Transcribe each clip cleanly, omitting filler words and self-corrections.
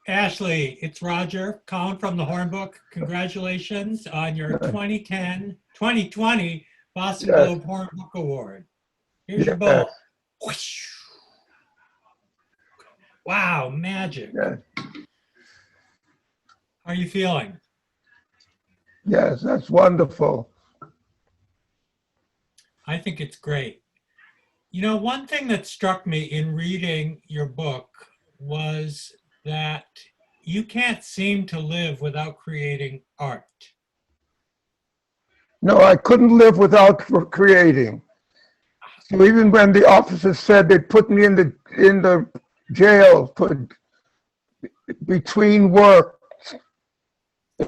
Ashley, it's Roger calling from the Hornbook. Congratulations on your 2020 Boston Yes, Globe Hornbook Award. Here's your yes, bowl. Whoosh. Wow, magic. yes, How are you feeling? yes, that's wonderful. I think it's great. You know, one thing that struck me in reading your book was that you can't seem to live without creating art. No, I couldn't live without creating. So even when the officers said they'd put me in the jail for between work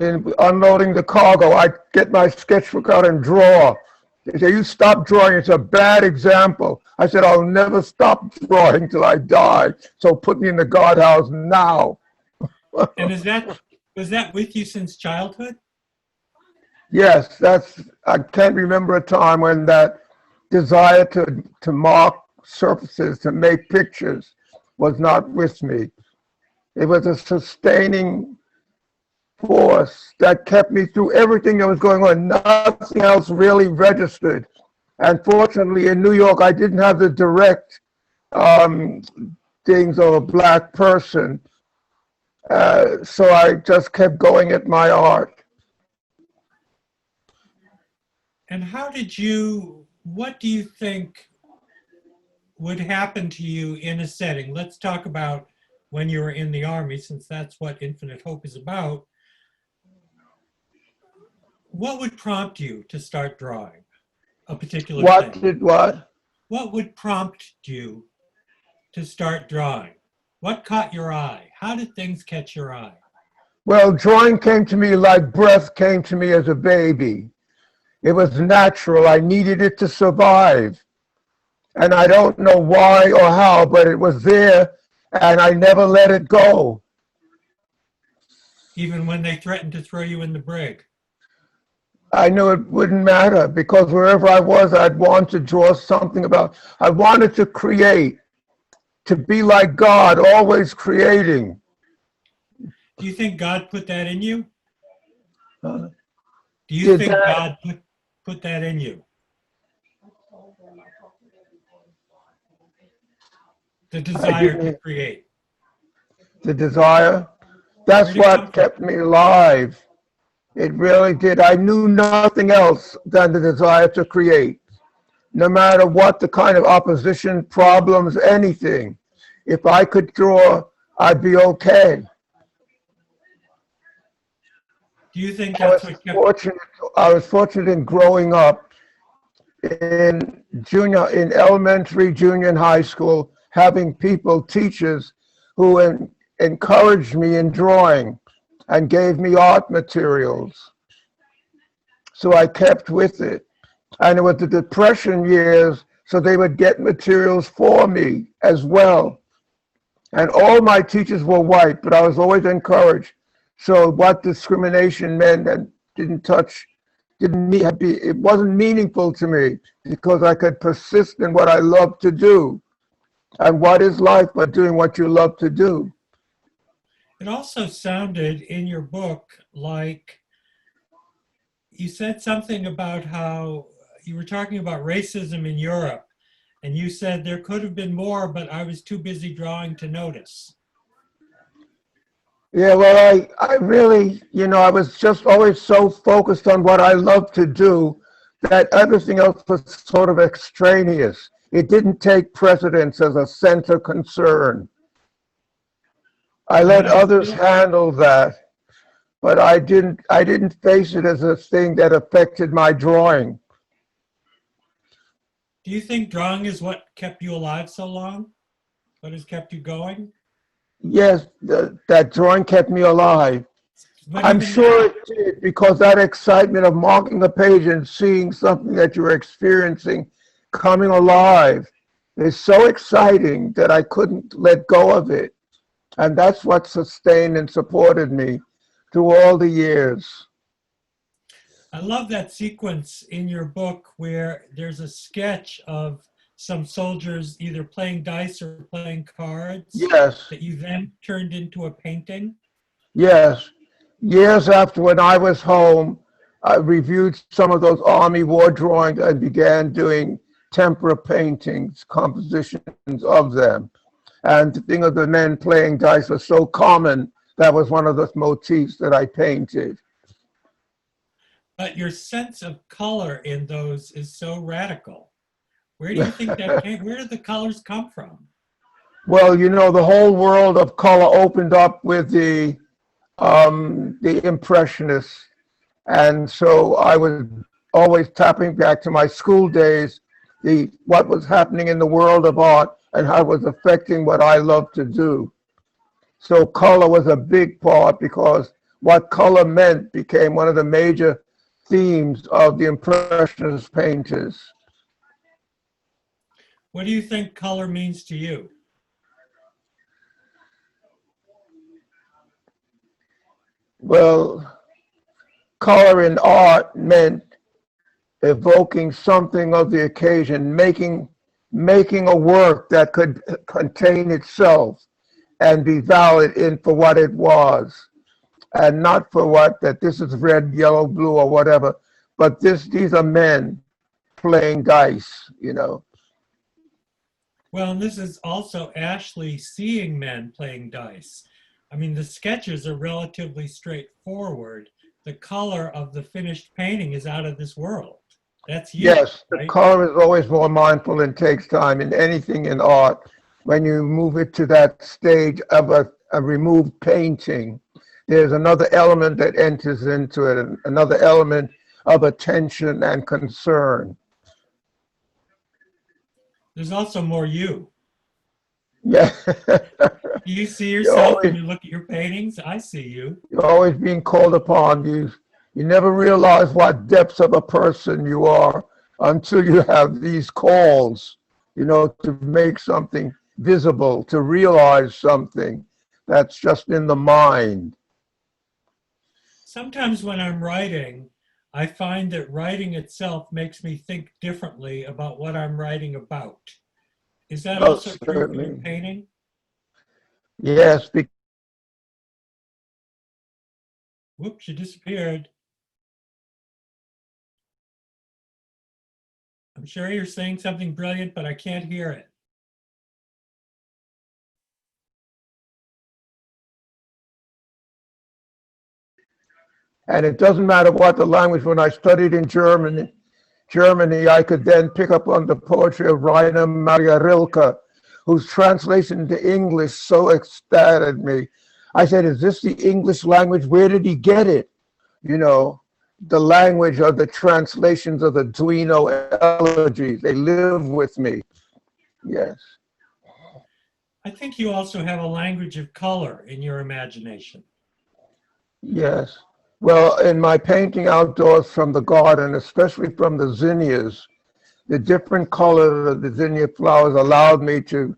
and unloading the cargo, I'd get my sketchbook out and draw. They say, "You stop drawing, it's a bad example." I said, "I'll never stop drawing till I die, so put me in the guardhouse now." And was that with you since childhood? Yes, I can't remember a time when that desire to mark surfaces, to make pictures, was not with me. It was a sustaining force that kept me through everything that was going on. Nothing else really registered. And fortunately, in New York, I didn't have the direct things of a black person. So I just kept going at my art. And what do you think would happen to you in a setting? Let's talk about when you were in the Army, since that's what Infinite Hope is about. What would prompt you to start drawing a particular thing? What would prompt you to start drawing? What caught your eye? How did things catch your eye? Well, drawing came to me like breath came to me as a baby. It was natural. I needed it to survive. And I don't know why or how, but it was there and I never let it go. Even when they threatened to throw you in the brig? I knew it wouldn't matter because wherever I was, I'd want to draw something I wanted to create, to be like God, always creating. Do you think God put that in you? Uh, Do you think God put that in you? The desire to create. The desire, that's what kept me alive. It really did. I knew nothing else than the desire to create. No matter what the kind of opposition, problems, anything. If I could draw, I'd be okay. Do you think that's what kept... I was fortunate in growing up in elementary, junior, and high school, having teachers who encouraged me in drawing and gave me art materials. So I kept with it. And it was the Depression years, so they would get materials for me as well. And all my teachers were white, but I was always encouraged. So what discrimination meant and it wasn't meaningful to me because I could persist in what I love to do. And what is life but doing what you love to do? It also sounded in your book like you said something about how you were talking about racism in Europe, and you said there could have been more, but I was too busy drawing to notice. Yeah, well, I really, I was just always so focused on what I love to do that everything else was sort of extraneous. It didn't take precedence as a center concern. I let others handle that, but I didn't face it as a thing that affected my drawing. Do you think drawing is what kept you alive so long? What has kept you going? Yes, that drawing kept me alive. But I'm sure it did, because that excitement of marking the page and seeing something that you're experiencing coming alive is so exciting that I couldn't let go of it. And that's what sustained and supported me through all the years. I love that sequence in your book where there's a sketch of some soldiers either playing dice or playing cards Yes, that you then turned into a painting? yes. Years after, when I was home, I reviewed some of those Army war drawings and began doing tempera paintings, compositions of them. And the thing of the men playing dice was so common, that was one of the motifs that I painted. But your sense of color in those is so radical. Where do you think that came? Where did the colors come from? Well, you know, the whole world of color opened up with the Impressionists. And so I was always tapping back to my school days, what was happening in the world of art and how it was affecting what I loved to do. So color was a big part because what color meant became one of the major themes of the Impressionist painters. What do you think color means to you? Well, color in art meant evoking something of the occasion, making a work that could contain itself and be valid in for what it was, and not for what that this is red, yellow, blue, or whatever. But these are men playing dice, you know. Well, and this is also Ashley seeing men playing dice. I mean, the sketches are relatively straightforward. The color of the finished painting is out of this world. That's you, Yes, right? the color is always more mindful and takes time in anything in art. When you move it to that stage of a removed painting, there's another element that enters into it, another element of attention and concern. There's also more you. Yeah. Do you see You're yourself when always, you look at your paintings? I see you. you're always being called upon. You never realize what depths of a person you are until you have these calls, you know, to make something visible, to realize something that's just in the mind. Sometimes when I'm writing, I find that writing itself makes me think differently about what I'm writing about. Is that Oh, also true for your certainly. painting? Yes, Whoops, you disappeared. I'm sure you're saying something brilliant, but I can't hear it. and it doesn't matter what the language. When I studied in Germany, I could then pick up on the poetry of Rainer Maria Rilke, whose translation into English so ecstatic me. I said, is this the English language? Where did he get it? You know, the language of the translations of the Duino elegies. They live with me. Yes. I think you also have a language of color in your imagination. Yes. Well, in my painting outdoors from the garden, especially from the zinnias, the different colors of the zinnia flowers allowed me to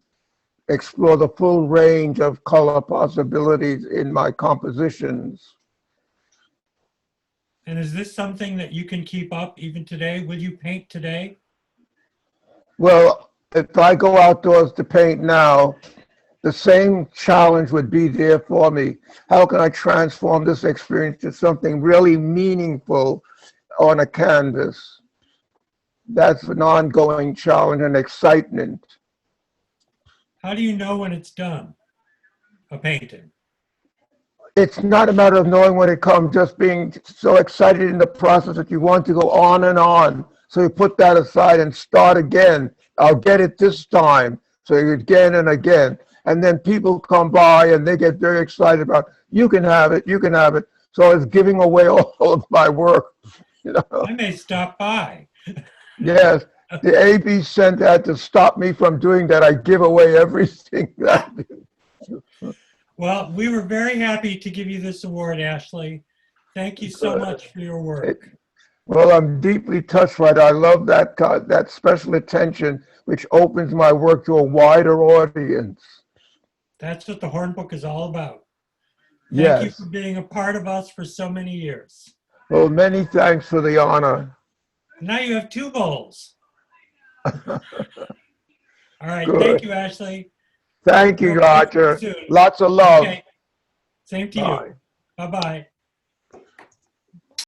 explore the full range of color possibilities in my compositions. And is this something that you can keep up even today? Will you paint today? Well, if I go outdoors to paint now, the same challenge would be there for me. How can I transform this experience to something really meaningful on a canvas? That's an ongoing challenge and excitement. How do you know when it's done, a painting? It's not a matter of knowing when it comes, just being so excited in the process that you want to go on and on. So you put that aside and start again. I'll get it this time. So you again and again. And then people come by and they get very excited about, you can have it, you can have it. So it's giving away all of my work, you know. I may stop by. Yes, the AB sent that to stop me from doing that. I give away everything that I do. Well, we were very happy to give you this award, Ashley. Thank you so much for your work. Well, I'm deeply touched by it. I love that special attention, which opens my work to a wider audience. That's what the Horn Book is all about. Thank you Yes. for being a part of us for so many years. Well, many thanks for the honor. Now you have two bowls. All right. Good. Thank you, Ashley. Thank you, We'll talk to you Roger. soon. Lots of love. Okay. Same to you. Bye. Bye-bye.